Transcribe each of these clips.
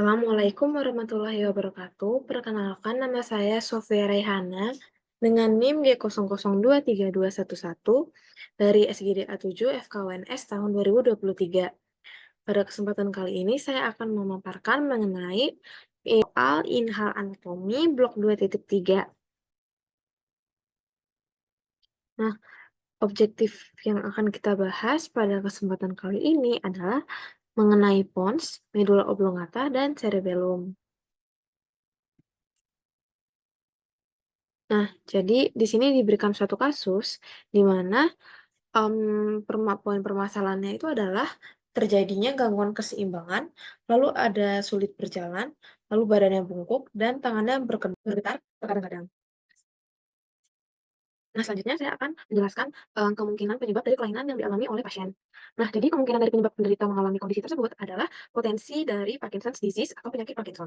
Assalamualaikum warahmatullahi wabarakatuh. Perkenalkan nama saya Sofia Raihana dengan NIM G00232111 dari SGDA 7 FKUNS tahun 2023. Pada kesempatan kali ini saya akan memaparkan mengenai soal inhal anatomi blok 2.3. Nah, objektif yang akan kita bahas pada kesempatan kali ini adalah mengenai pons, medula oblongata, dan cerebellum. Nah, jadi di sini diberikan suatu kasus di mana poin permasalahannya itu adalah terjadinya gangguan keseimbangan, lalu ada sulit berjalan, lalu badannya bungkuk, dan tangannya bergetar kadang-kadang. Nah, selanjutnya saya akan menjelaskan kemungkinan penyebab dari kelainan yang dialami oleh pasien. Nah, jadi kemungkinan dari penyebab penderita mengalami kondisi tersebut adalah potensi dari Parkinson's disease atau penyakit Parkinson.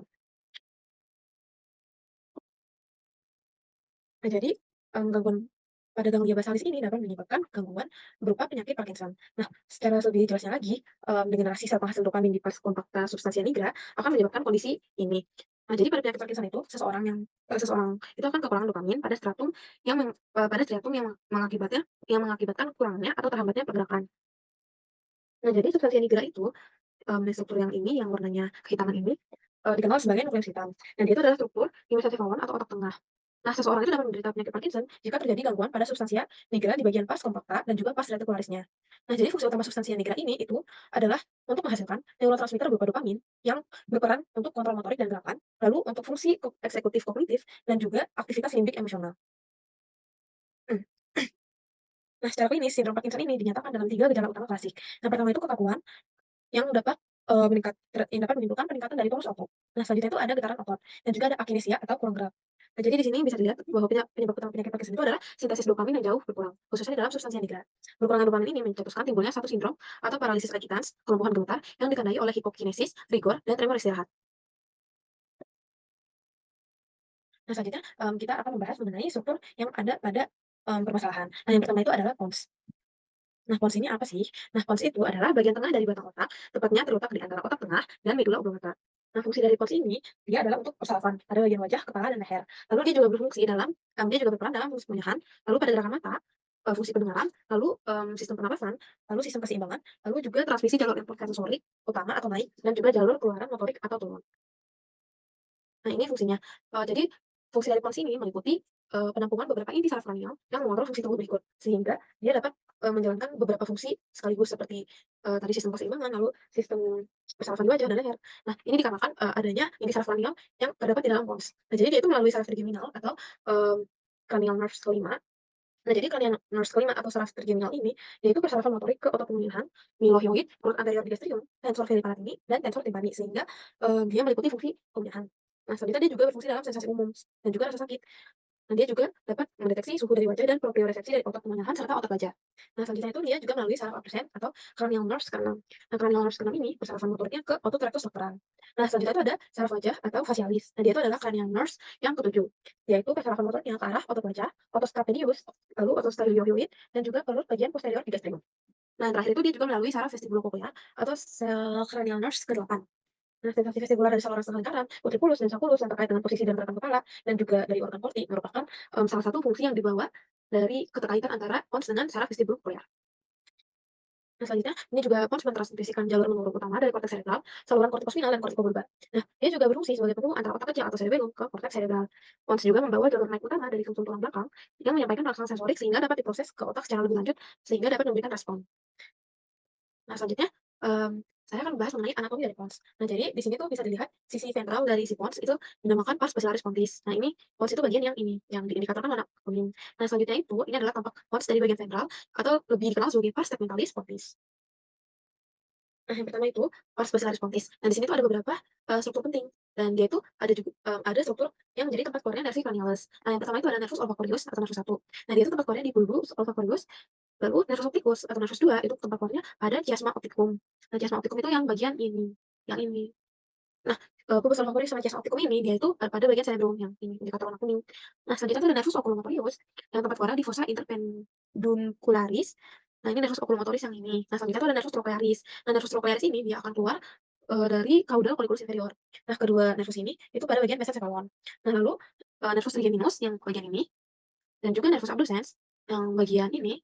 Nah, jadi, gangguan pada ganglia basalis ini dapat menyebabkan gangguan berupa penyakit Parkinson. Nah, secara lebih jelasnya lagi, degenerasi sel penghasil dopamin di pars compacta substantia nigra akan menyebabkan kondisi ini. Nah, jadi pada penyakit Parkinson itu, seseorang itu akan kekurangan dopamin pada striatum yang mengakibatkan kurangnya atau terhambatnya pergerakan. Nah, jadi substansia nigra itu, struktur yang ini, yang warnanya kehitaman ini, dikenal sebagai nukleus hitam. Dan dia itu adalah struktur di mesosefalon atau otak tengah. Nah, seseorang itu dapat menderita penyakit Parkinson jika terjadi gangguan pada substansia nigra di bagian pars compacta dan juga pars reticularisnya. Nah, jadi fungsi utama substansia nigra ini itu adalah untuk menghasilkan neurotransmitter berupa dopamin yang berperan untuk kontrol motorik dan gerakan, lalu untuk fungsi eksekutif kognitif dan juga aktivitas limbik emosional. Hmm. Nah, secara klinis sindrom Parkinson ini dinyatakan dalam 3 gejala utama klasik. Yang pertama itu kekakuan yang dapat, yang dapat menimbulkan peningkatan dari tonus otot. Nah, selanjutnya itu ada getaran otot dan juga ada akinesia atau kurang gerak. Nah, jadi di sini bisa dilihat bahwa penyebab utama penyakit Parkinson itu adalah sintesis dopamin yang jauh berkurang, khususnya dalam substansi nigra. Berkurangnya dopamin ini mencetuskan timbulnya satu sindrom atau paralisis agitans, kelumpuhan gemetar yang ditandai oleh hipokinesis, rigor, dan tremor istirahat. Nah, selanjutnya, kita akan membahas mengenai struktur yang ada pada, permasalahan. Nah, yang pertama itu adalah pons. Nah, pons ini apa sih? Nah, pons itu adalah bagian tengah dari batang otak, tepatnya terletak di antara otak tengah dan medula oblongata. Nah, fungsi dari pons ini, dia adalah untuk persarafan pada bagian wajah, kepala, dan leher. Lalu dia juga berperan dalam fungsi penyehan, lalu pada gerakan mata, fungsi pendengaran, lalu, sistem pernapasan, lalu sistem keseimbangan, lalu juga transmisi jalur input sensorik utama atau naik, dan juga jalur keluaran motorik atau turun. Nah, ini fungsinya. Jadi fungsi dari pons ini meliputi, penampungan beberapa inti saraf kranial yang mengontrol fungsi tubuh berikut, sehingga dia dapat, menjalankan beberapa fungsi sekaligus seperti, tadi sistem keseimbangan, lalu sistem persarafan di wajah dan leher. Nah, ini dikarenakan, adanya inti saraf kranial yang terdapat di dalam pons. Nah, jadi dia itu melalui saraf trigeminal atau, cranial nerves kelima. Nah, jadi cranial nerves kelima atau saraf trigeminal ini, yaitu persarafan motorik ke otot pemilihan, milohyoid, perut anterior digastrium, tensor veliparatini, dan tensor timpani, sehingga, dia meliputi fungsi pemilihan. Nah, selanjutnya dia juga berfungsi dalam sensasi umum dan juga rasa sakit. Nah, dia juga dapat mendeteksi suhu dari wajah dan proprioresepsi dari otot pengenalan serta otot wajah. Nah, selanjutnya itu dia juga melalui saraf abdusen atau cranial nerves keenam. Nah, cranial nerves keenam ini persarafan motoriknya ke otot rectus lateral. Nah, selanjutnya itu ada saraf wajah atau facialis. Nah, dia itu adalah cranial nerves yang ketujuh, yaitu persarafan motoriknya ke arah otot wajah, otot stapedius, lalu otot stylohyoid, dan juga perut bagian posterior digastrium. Nah, yang terakhir itu dia juga melalui saraf vestibulocochlear atau sel cranial nerves ke-8. Nah, sensasi vestibular dari saluran setengah lingkaran, utriculus dan sulcus yang terkait dengan posisi dan gerakan kepala dan juga dari organ korti merupakan, salah satu fungsi yang dibawa dari keterkaitan antara pons dengan saraf vestibulocochlear. Nah, selanjutnya ini juga pons mentransmisikan jalur menurun utama dari korteks serebral, saluran kortikospinal dan kortikobulbar. Nah, dia juga berfungsi sebagai penghubung antara otak kecil atau cerebellum ke korteks serebral. Pons juga membawa jalur naik utama dari sumsum tulang belakang yang menyampaikan rangsangan sensorik sehingga dapat diproses ke otak secara lebih lanjut sehingga dapat memberikan respon. Nah, selanjutnya, mmm, saya akan membahas mengenai anatomi dari pons. Nah, jadi di sini tuh bisa dilihat sisi ventral dari si pons itu dinamakan pars bacillaris pontis. Nah, ini pons itu bagian yang ini, yang diindikatorkan warna kuning. Nah, selanjutnya itu, ini adalah tampak pons dari bagian ventral atau lebih dikenal sebagai pars tegmentalis pontis. Nah, yang pertama itu pars bacillaris pontis. Nah, di sini tuh ada beberapa, struktur penting dan dia itu ada struktur yang menjadi tempat keluarnya nervi cranialis. Nah, yang pertama itu ada nervus olfactorius atau nervus 1. Nah, dia itu tempat keluarnya di bulbus olfactorius. Lalu nervus opticus atau nervus 2 itu tempat keluarnya pada chiasma opticum. Nah, chiasma opticum itu yang bagian ini, yang ini. Nah, bulbus olfactorius sama chiasma opticum ini dia itu pada bagian cerebellum yang ini, indikator warna kuning. Nah, selanjutnya itu ada nervus oculomotorius yang tempat keluarnya di fossa interpenduncularis. Nah, ini nervus oculomotoris yang ini. Nah, selanjutnya itu ada nervus trochlearis. Nah, nervus trochlearis ini dia akan keluar, dari caudal colliculus inferior. Nah, kedua nervus ini itu pada bagian mesencephalon. Nah, lalu, nervus trigeminus yang bagian ini dan juga nervus abducens yang bagian ini,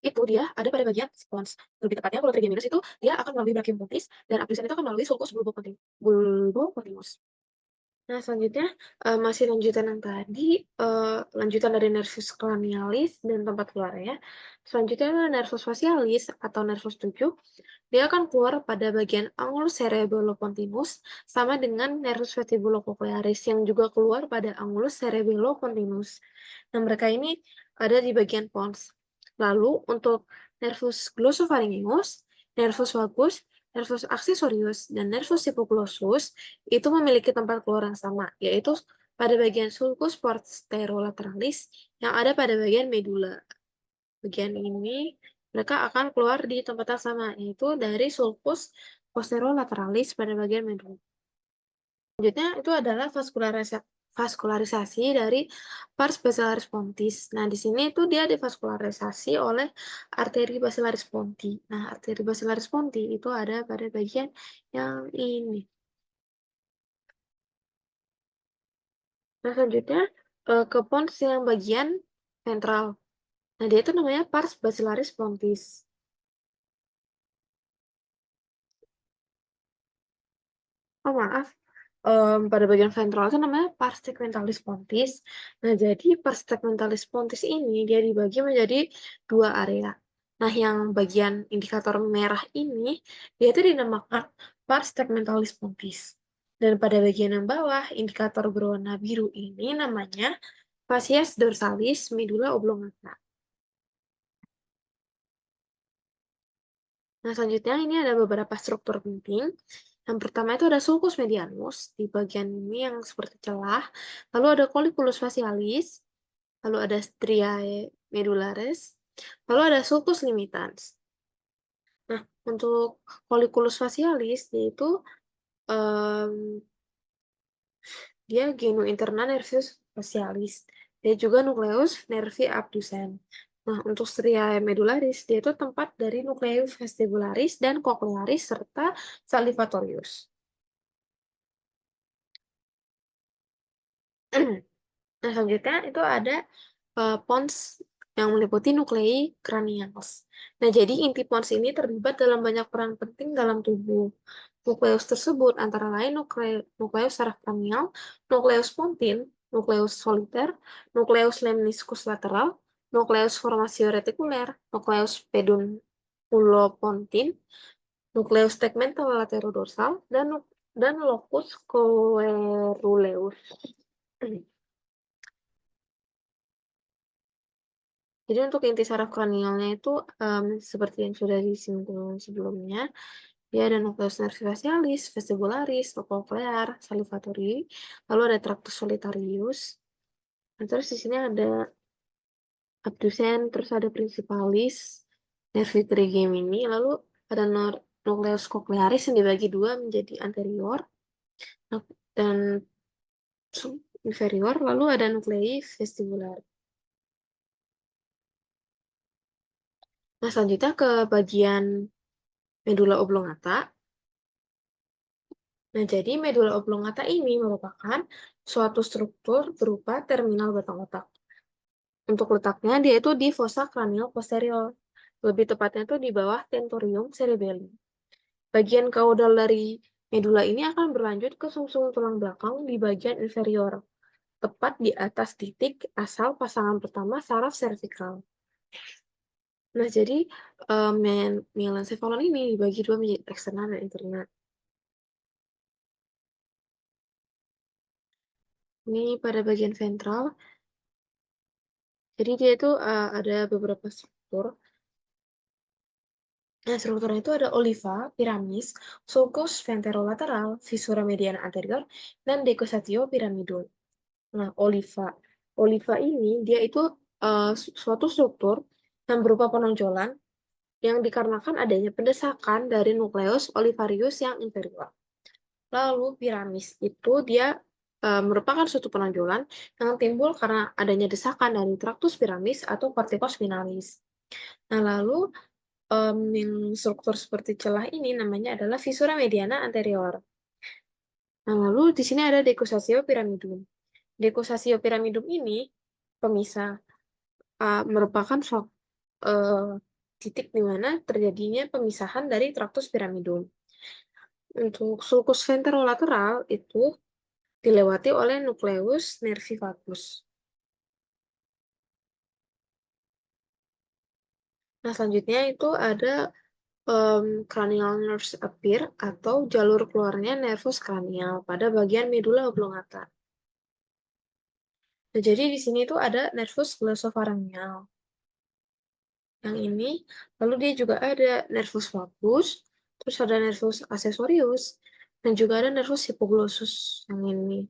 itu dia ada pada bagian pons. Lebih tepatnya kalau trigeminus itu dia akan melalui brachium pontis dan abducens itu akan melalui sulcus bulbocontinus. Nah, selanjutnya, masih lanjutan yang tadi, lanjutan dari nervus cranialis dan tempat keluarnya. Selanjutnya adalah nervus facialis atau nervus 7. Dia akan keluar pada bagian angulus cerebelopontinus sama dengan nervus vestibulocochlearis yang juga keluar pada angulus cerebelopontinus. Nah, mereka ini ada di bagian pons. Lalu untuk nervus glossopharyngeus, nervus vagus, nervus accessorius, dan nervus hypoglossus itu memiliki tempat keluar yang sama, yaitu pada bagian sulcus posterolaterales yang ada pada bagian medula. Bagian ini mereka akan keluar di tempat yang sama, yaitu dari sulcus posterolaterales pada bagian medula. Selanjutnya itu adalah vaskularisasi dari pars basilaris pontis. Nah, di sini itu dia divaskularisasi oleh arteri basilaris ponti. Nah, arteri basilaris ponti itu ada pada bagian yang ini. Nah, selanjutnya ke pons yang bagian ventral. Nah, dia itu namanya pars basilaris pontis. Oh, maaf. Pada bagian ventral itu namanya pars tegmentalis pontis. Nah, jadi pars tegmentalis pontis ini dia dibagi menjadi dua area. Nah, yang bagian indikator merah ini dia itu dinamakan pars tegmentalis pontis. Dan pada bagian yang bawah, indikator berwarna biru ini namanya facies dorsalis medulla oblongata. Nah, selanjutnya ini ada beberapa struktur penting. Yang pertama itu ada sulcus medianus, di bagian ini yang seperti celah. Lalu ada colliculus facialis, lalu ada striae medularis, lalu ada sulcus limitans. Nah, untuk colliculus facialis, yaitu dia genu interna nervus facialis. Dia juga nucleus nervi abducens. Nah, untuk striae medularis, dia itu tempat dari nucleus vestibularis dan cochlearis serta salivatorius. Nah, selanjutnya itu ada pons yang meliputi nuklei cranials. Nah, jadi inti pons ini terlibat dalam banyak peran penting dalam tubuh. Nukleus tersebut antara lain nukleus saraf cranial, nukleus pontin, nukleus soliter, nukleus lemniscus lateral, nukleus formatio retikuler, nukleus pedunculopontin, nukleus tegmental laterodorsal, dan locus coeruleus. Jadi untuk inti saraf kranialnya itu seperti yang sudah disinggung sebelumnya, dia ada nucleus nervi facialis, vestibularis, cochlear, salivatory, lalu ada tractus solitarius. Nah, terus di sini ada abducens, terus ada principalis, nervi trigemini, lalu ada nucleus cochlearis yang dibagi dua menjadi anterior dan inferior, lalu ada nuclei vestibular. Nah, selanjutnya ke bagian medulla oblongata. Nah, jadi medulla oblongata ini merupakan suatu struktur berupa terminal batang otak. Untuk letaknya, dia itu di fossa cranial posterior. Lebih tepatnya itu di bawah tentorium cerebellum. Bagian kaudal dari medulla ini akan berlanjut ke sumsum tulang belakang di bagian inferior, tepat di atas titik asal pasangan pertama saraf servikal. Nah, jadi mielencephalon ini dibagi dua menjadi eksternal dan internal. Ini pada bagian ventral. Jadi dia itu ada beberapa struktur. Nah, strukturnya itu ada oliva, piramis, sulcus ventrolateral, fissura mediana anterior, dan decussatio pyramidum. Nah, oliva ini dia itu suatu struktur yang berupa penonjolan yang dikarenakan adanya pendesakan dari nukleus olivarius yang inferior. Lalu piramis itu dia merupakan suatu penonjolan yang timbul karena adanya desakan dari tractus piramis atau corticus finalis. Nah, lalu yang struktur seperti celah ini namanya adalah visura mediana anterior. Nah, lalu di sini ada decussatio pyramidum. Decussatio pyramidum ini pemisah merupakan titik di mana terjadinya pemisahan dari tractus pyramidum. Untuk sulcus ventrolateral itu dilewati oleh nucleus nervi vagus. Nah, selanjutnya itu ada cranial nerves appear atau jalur keluarnya nervus cranial pada bagian medula oblongata. Nah, jadi di sini tuh ada nervus glossopharyngeal. Yang ini, lalu dia juga ada nervus vagus, terus ada nervus accessorius, dan juga ada nervus hypoglossus yang ini.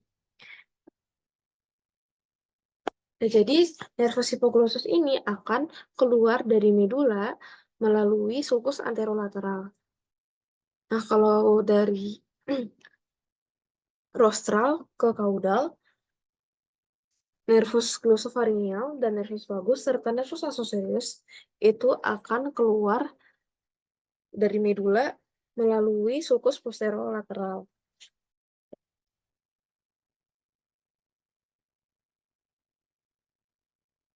Nah, jadi nervus hypoglossus ini akan keluar dari medula melalui sulcus anterolateral. Nah, kalau dari rostral ke caudal, nervus glossopharyngeal dan nervus vagus serta nervus accessorius itu akan keluar dari medula melalui sulcus posterolateral.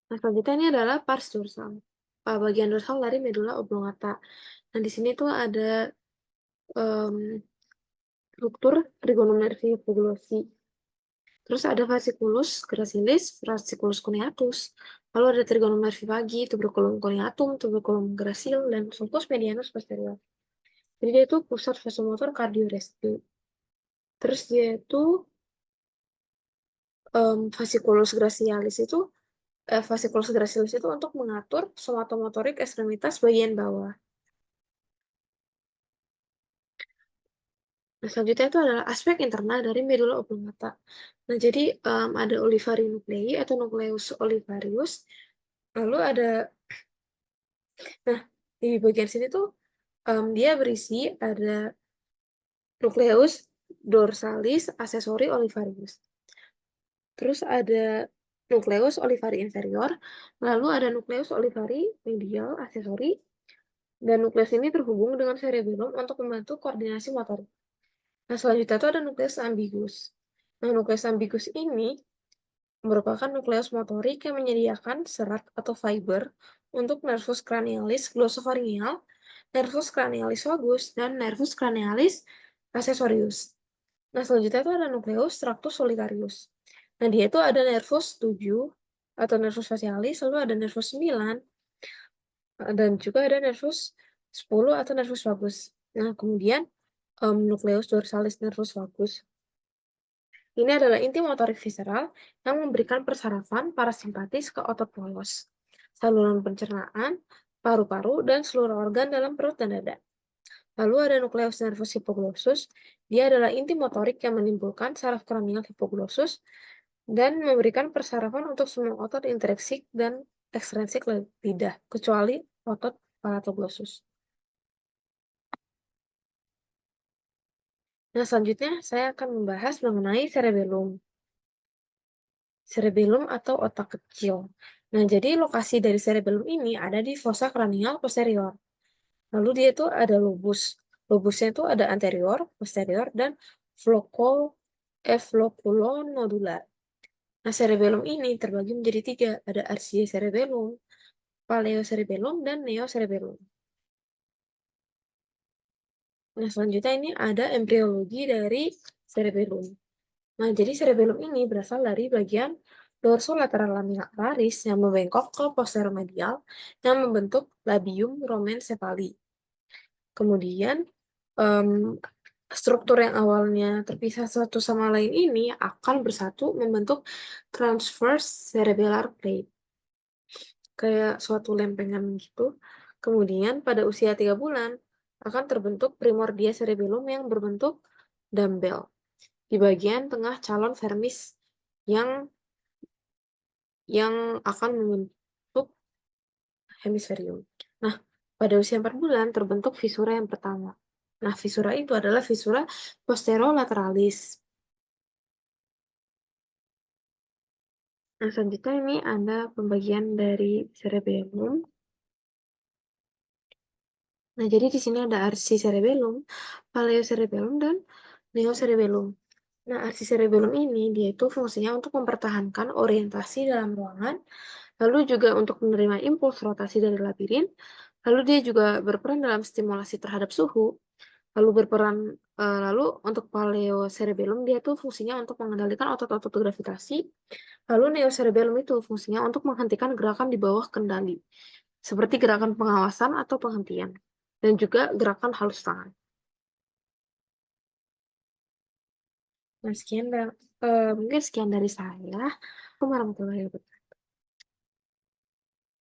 Nah, selanjutnya ini adalah pars dorsal. Bagian dorsal dari medula oblongata. Nah, di sini tuh ada struktur trigonometri hipoglossi. Terus ada fasciculus gracilis, fasciculus cuneatus. Lalu ada trigonometri vagi, tuberculum cuneatum, tuberculum gracil, dan sulcus medianus posterior. Jadi dia itu pusat vasomotor kardiorespi. Terus dia itu fasciculus gracialis itu fasciculus gracilis itu untuk mengatur somatomotorik ekstremitas bagian bawah. Nah, selanjutnya itu adalah aspek internal dari medula oblongata. Nah, jadi ada olivari nuclei atau nucleus olivarius. Lalu ada, nah di bagian sini tuh dia berisi ada nucleus dorsalis accessori olivarius. Terus ada nucleus olivari inferior, lalu ada nucleus olivari medial accessori, dan nukleus ini terhubung dengan cerebellum untuk membantu koordinasi motorik. Nah, selanjutnya itu ada nukleus ambigus. Nah, nukleus ambigus ini merupakan nukleus motorik yang menyediakan serat atau fiber untuk nervus cranialis glossopharyngeal, nervus cranialis vagus, dan nervus cranialis accessorius. Nah, selanjutnya itu ada nukleus tractus solitarius. Nah, dia itu ada nervus 7 atau nervus facialis, lalu ada nervus 9, dan juga ada nervus 10 atau nervus vagus. Nah, kemudian nukleus dorsalis nervus vagus. Ini adalah inti motorik visceral yang memberikan persarafan parasimpatis ke otot polos, saluran pencernaan, paru-paru, dan seluruh organ dalam perut dan dada. Lalu ada nukleus nervus hipoglossus. Dia adalah inti motorik yang menimbulkan saraf kranial hipoglossus dan memberikan persarafan untuk semua otot intrinsik dan ekstrinsik lidah, kecuali otot palatoglossus. Nah, selanjutnya saya akan membahas mengenai cerebellum. Cerebellum atau otak kecil. Nah, jadi lokasi dari cerebellum ini ada di fossa cranial posterior. Lalu dia itu ada lobus. Lobusnya itu ada anterior, posterior, dan flocculonodular. Nah, cerebellum ini terbagi menjadi 3. Ada archie cerebellum, paleocerebellum, dan neocerebellum. Nah, selanjutnya ini ada embriologi dari cerebellum. Nah, jadi cerebellum ini berasal dari bagian dorsolateral laminaris yang membengkok ke posteromedial yang membentuk labium romencephaly. Kemudian, struktur yang awalnya terpisah satu sama lain ini akan bersatu membentuk transverse cerebellar plate, kayak suatu lempengan gitu. Kemudian, pada usia 3 bulan, akan terbentuk primordia cerebellum yang berbentuk dumbbell di bagian tengah calon vermis yang akan membentuk hemisferium. Nah, pada usia 4 bulan terbentuk visura yang pertama. Nah, visura itu adalah visura posterolateralis. Nah, selanjutnya ini ada pembagian dari cerebellum. Nah, jadi di sini ada arsi cerebellum, paleocerebellum, dan neocerebellum. Nah, arsi cerebellum ini dia itu fungsinya untuk mempertahankan orientasi dalam ruangan, lalu juga untuk menerima impuls rotasi dari labirin, lalu dia juga berperan dalam stimulasi terhadap suhu, lalu untuk paleocerebellum dia tuh fungsinya untuk mengendalikan otot-otot gravitasi, lalu neocerebellum itu fungsinya untuk menghentikan gerakan di bawah kendali, seperti gerakan pengawasan atau penghentian, dan juga gerakan halus tangan. Nah, mungkin sekian dari saya. Assalamualaikum warahmatullahi wabarakatuh.